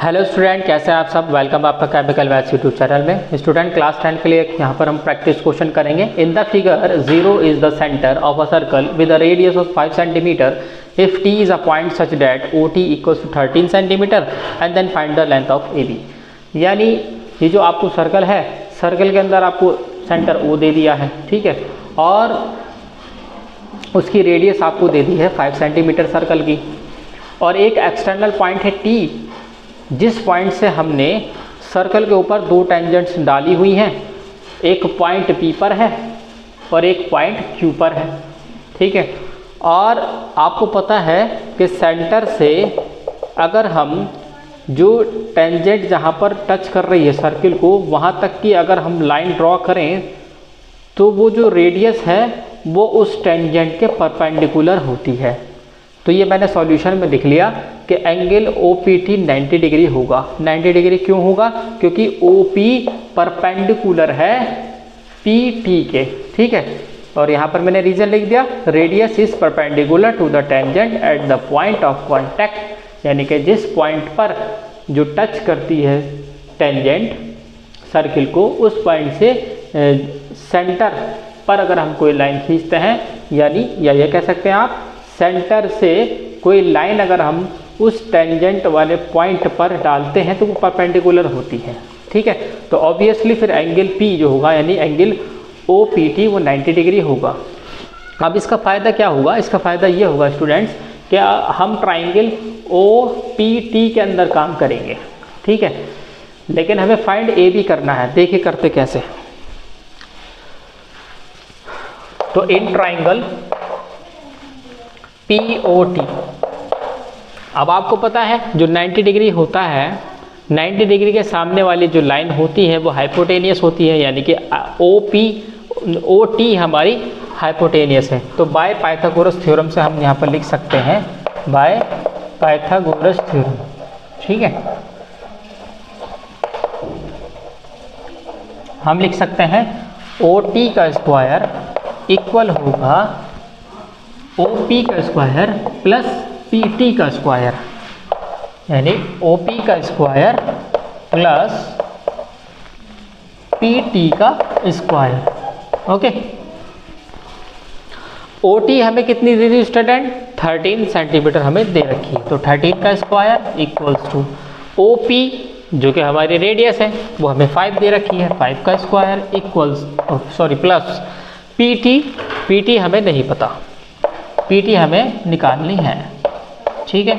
Hello student, कैसे हैं आप सब। वेलकम आपका केमिकल मैथ्स यूट्यूब चैनल में। स्टूडेंट क्लास 10 के लिए यहाँ पर हम प्रैक्टिस क्वेश्चन करेंगे। In the figure 0 is the centre of a circle with a radius of 5 centimetre if t is a point such that OT equals to 13 centimetre and then find the length of AB। यानी ये जो आपको circle है, circle के अंदर आपको centre O दे दिया है, ठीक है, और उसकी रेडियस आपको दे दी है 5 सेंटीमीटर सर्कल की, और एक एक्सटर्नल पॉइंट है T, जिस पॉइंट से हमने सर्कल के ऊपर दो टेंजेंट्स डाली हुई हैं। एक पॉइंट P पर है और एक पॉइंट Q पर है, ठीक है। और आपको पता है कि सेंटर से अगर हम जो टेंजेंट जहाँ पर टच कर रही है सर्किल को, वहाँ तक की अगर हम लाइन ड्रॉ करें तो वो जो रेडियस है वो उस टेंजेंट के परपेंडिकुलर होती है। तो ये मैंने सॉल्यूशन में लिख लिया कि एंगल OPT 90 डिग्री होगा। 90 डिग्री क्यों होगा? क्योंकि OP परपेंडिकुलर है PT के, ठीक है। और यहाँ पर मैंने रीजन लिख दिया, radius is perpendicular to the tangent at the point of contact, यानी कि जिस पॉइंट पर जो टच करती है टेंजेंट सर्किल को, उस पॉइंट से सेंटर पर अगर हम कोई लाइन खींचते हैं, यानी या ये कह सकते हैं आप, सेंटर से कोई लाइन अगर हम उस टेंजेंट वाले पॉइंट पर डालते हैं तो वो परपेंडिकुलर होती है, ठीक है। तो ऑब्वियसली फिर एंगल P जो होगा, यानी एंगल OPT, वो 90 डिग्री होगा। अब इसका फ़ायदा क्या होगा? इसका फ़ायदा ये होगा स्टूडेंट्स कि हम ट्राइंगल OPT के अंदर काम करेंगे, ठीक है, लेकिन हमें फाइंड AB करना है। देखिए करते कैसे। तो इन ट्राइंगल POT, अब आपको पता है जो 90 डिग्री होता है, 90 डिग्री के सामने वाली जो लाइन होती है वो हाइपोटेनियस होती है, यानी कि OT हमारी हाइपोटेनियस है। तो बाय पाइथागोरस थ्योरम से हम यहाँ पर लिख सकते हैं, बाय पाइथागोरस थ्योरम, ठीक है। हम लिख सकते हैं OT का स्क्वायर इक्वल होगा OP का स्क्वायर प्लस PT का स्क्वायर, यानी OP का स्क्वायर प्लस PT का स्क्वायर, ओके। OT हमें कितनी दे दी स्टूडेंट? 13 सेंटीमीटर हमें दे रखी है। तो 13 का स्क्वायर इक्वल्स टू OP जो कि हमारी रेडियस है वो हमें 5 दे रखी है, 5 का स्क्वायर इक्वल्स प्लस PT हमें नहीं पता, PT हमें निकालनी है, ठीक है।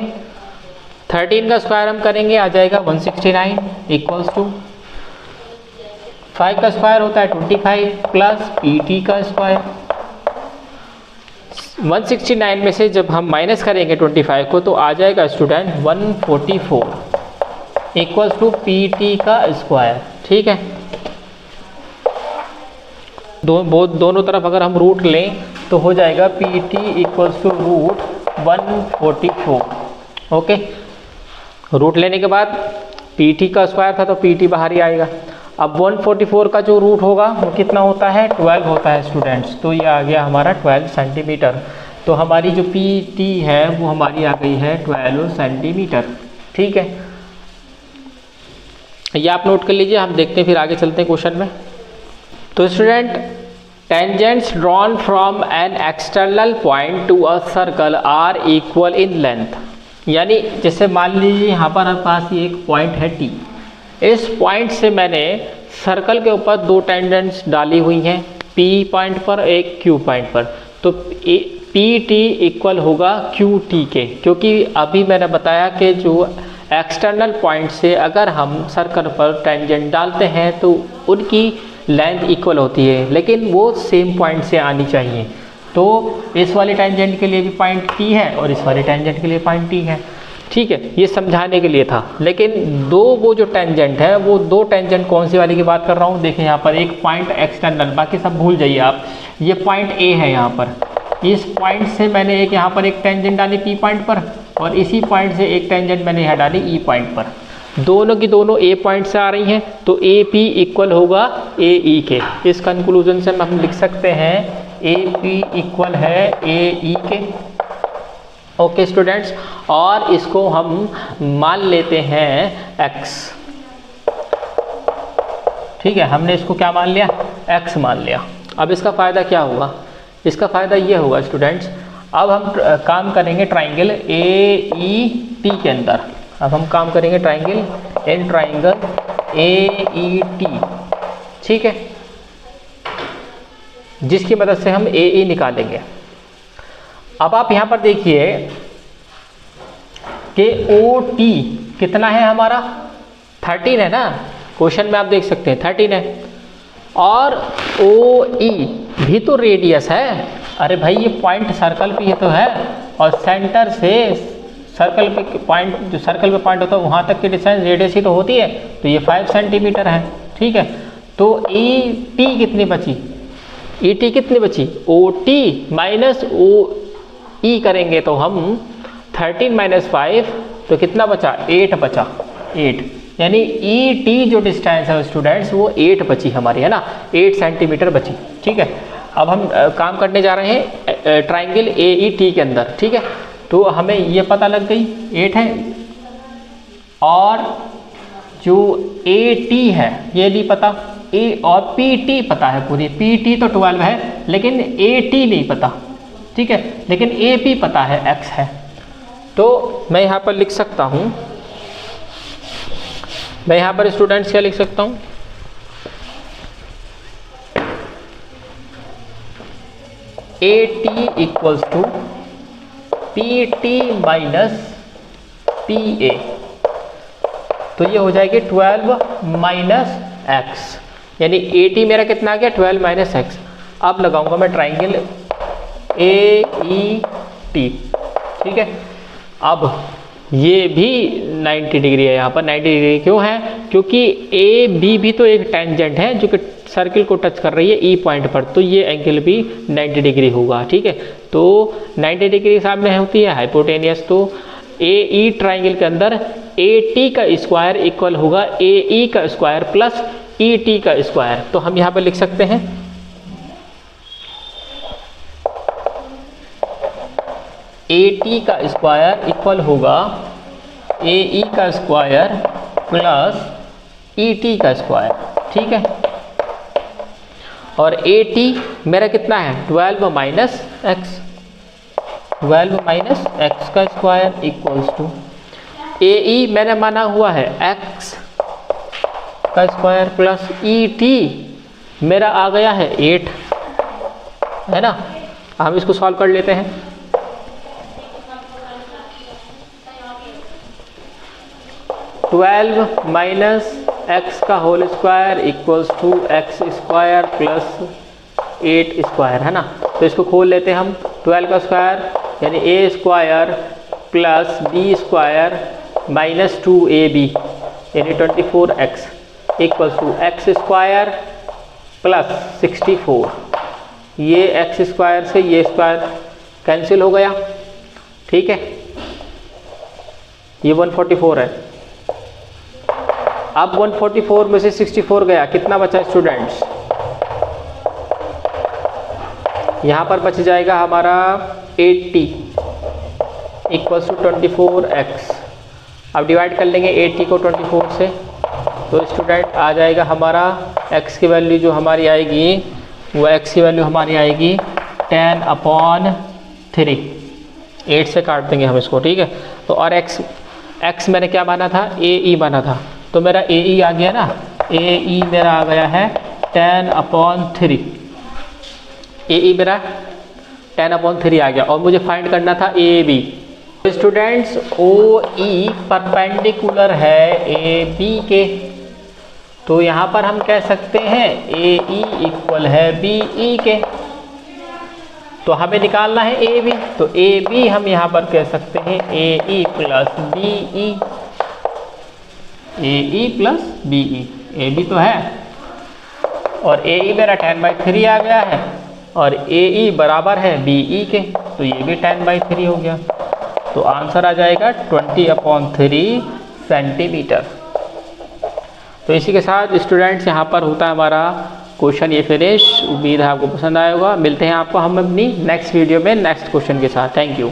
13 का स्क्वायर हम करेंगे, आ जाएगा 169 इक्वल्स टू 5 का स्क्वायर होता है 25 प्लस PT का स्क्वायर। 169 में से जब हम माइनस करेंगे 25 को तो आ जाएगा स्टूडेंट 144 इक्वल्स टू PT का स्क्वायर, ठीक है। दोनों तरफ अगर हम रूट लें तो हो जाएगा PT equals to root 144, okay. Root लेने के बाद PT का स्क्वायर था तो PT बाहर ही आएगा। अब 144 का जो रूट होगा वो कितना होता है? 12 होता है स्टूडेंट्स। तो ये आ गया हमारा 12 सेंटीमीटर। तो हमारी जो PT है वो हमारी आ गई है 12 सेंटीमीटर, ठीक है। ये आप नोट कर लीजिए, हम देखते हैं फिर आगे चलते हैं क्वेश्चन में। तो student, tangents drawn from an external point to a circle are equal in length, यानी जैसे मान लीजिए यहाँ पर हमारे पास ये एक पॉइंट है T। इस पॉइंट से मैंने सर्कल के ऊपर दो टेंजेंट्स डाली हुई हैं, P पॉइंट पर, एक Q पॉइंट पर। तो PT इक्वल होगा QT के, क्योंकि अभी मैंने बताया कि जो एक्सटर्नल पॉइंट से अगर हम सर्कल पर टेंजेंट डालते हैं तो उनकी लेंथ इक्वल होती है, लेकिन वो सेम पॉइंट से आनी चाहिए। तो इस वाले टेंजेंट के लिए भी पॉइंट T है और इस वाले टेंजेंट के लिए पॉइंट T है, ठीक है। ये समझाने के लिए था, लेकिन वो जो टेंजेंट है वो दो टेंजेंट कौन सी वाली की बात कर रहा हूँ? देखिए यहाँ पर एक पॉइंट एक्सटर्नल, बाकी सब भूल जाइए आप। ये पॉइंट A है, यहाँ पर इस पॉइंट से मैंने यहाँ पर एक टेंजेंट डाली P पॉइंट पर, और इसी पॉइंट से एक टेंजेंट मैंने यहाँ डाली E पॉइंट पर। दोनों की दोनों A पॉइंट से आ रही हैं, तो AP इक्वल होगा AE के। इस कंक्लूजन से हम लिख सकते हैं AP इक्वल है AE के, ओके स्टूडेंट्स, और इसको हम मान लेते हैं x। ठीक है, हमने इसको क्या मान लिया, x मान लिया। अब इसका फ़ायदा क्या हुआ, इसका फ़ायदा ये होगा स्टूडेंट्स, अब हम काम करेंगे ट्राइंगल AET के अंदर। अब हम काम करेंगे ट्राइंगल AET, ठीक है, जिसकी मदद से हम AE निकालेंगे। अब आप यहाँ पर देखिए कि OT कितना है हमारा, 13 है ना, क्वेश्चन में आप देख सकते हैं 13 है, और OE भी तो रेडियस है। अरे भाई ये पॉइंट सर्कल पे ये तो है, और सेंटर से सर्कल पे पॉइंट, जो सर्कल पे पॉइंट होता है वहाँ तक की डिस्टेंस रेडियस ही तो होती है, तो ये 5 सेंटीमीटर है। ठीक है, तो ET कितनी बची, ET कितनी बची, OT माइनस OE करेंगे तो हम 13 माइनस 5 तो कितना बचा, 8 बचा, 8, यानी ET जो डिस्टेंस है स्टूडेंट्स वो 8 बची हमारी, है ना, 8 सेंटीमीटर बची। ठीक है, अब हम काम करने जा रहे हैं ट्राइंगल AET के अंदर। ठीक है, तो हमें ये पता लग गई 8 है, और जो AT है ये नहीं पता, A और PT पता है पूरी, PT तो 12 है लेकिन AT नहीं पता। ठीक है, लेकिन AP पता है, X है। तो मैं यहाँ पर लिख सकता हूँ, मैं यहाँ पर स्टूडेंट्स क्या लिख सकता हूँ, AT equals to PT minus PA, तो ये हो जाएगी 12 माइनस एक्स, यानी AT मेरा कितना आ गया, 12 माइनस एक्स। अब लगाऊंगा मैं ट्राइंगल AET। ठीक है, अब ये भी 90 डिग्री है, यहाँ पर 90 डिग्री क्यों है, क्योंकि AB भी तो एक टेंजेंट है जो कि सर्किल को टच कर रही है E पॉइंट पर, तो ये एंगल भी 90 डिग्री होगा। ठीक है, तो 90 डिग्री सामने होती है हाइपोटेनियस, तो AE ट्राइंगल के अंदर AT का स्क्वायर इक्वल होगा AE का स्क्वायर प्लस ET का स्क्वायर। तो हम यहाँ पर लिख सकते हैं AT का स्क्वायर इक्वल होगा AE का स्क्वायर प्लस ET का स्क्वायर। ठीक है, और AT मेरा कितना है, 12 माइनस एक्स, 12 माइनस एक्स का स्क्वायर इक्वल्स टू AE मैंने माना हुआ है x का स्क्वायर प्लस ET मेरा आ गया है 8, है ना। हम इसको सॉल्व कर लेते हैं। ट्वेल्व माइनस एक्स का whole square equals to X square plus 8 square, है ना। तो इसको खोल लेते हैं हम, 12 का स्क्वायर यानी A square plus B square minus 2AB यानी 24x equals to X square plus 64। ये एक्स स्क्वायर से ये स्क्वायर कैंसिल हो गया। ठीक है, ये 144 है। अब 144 में से 64 गया, कितना बचा स्टूडेंट्स, यहाँ पर बच जाएगा हमारा 80 इक्वल्स टू 24x। अब डिवाइड कर लेंगे 80 को 24 से, तो स्टूडेंट आ जाएगा हमारा x की वैल्यू जो हमारी आएगी वो x की वैल्यू हमारी आएगी 10/3। 8 से काट देंगे हम इसको। ठीक है, तो और x मैंने क्या माना था, AE माना था, तो मेरा AE आ गया ना, AE मेरा आ गया है 10/3। AE मेरा 10/3 आ गया, और मुझे फाइंड करना था AB। स्टूडेंट्स OE परपेंडिकुलर है AB के, तो यहाँ पर हम कह सकते हैं AE इक्वल है BE के। तो हमें निकालना है AB, तो AB हम यहाँ पर कह सकते हैं AE plus BE, AE plus BE। AB तो है, और AE मेरा 10/3 आ गया है, और AE बराबर है BE के, तो ये भी 10/3 हो गया। तो आंसर आ जाएगा 20/3 सेंटीमीटर। तो इसी के साथ स्टूडेंट्स यहाँ पर होता है हमारा क्वेश्चन ये फिनिश। उम्मीद है आपको पसंद आया होगा। मिलते हैं आपको हम अपनी नेक्स्ट वीडियो में नेक्स्ट क्वेश्चन के साथ। Thank you.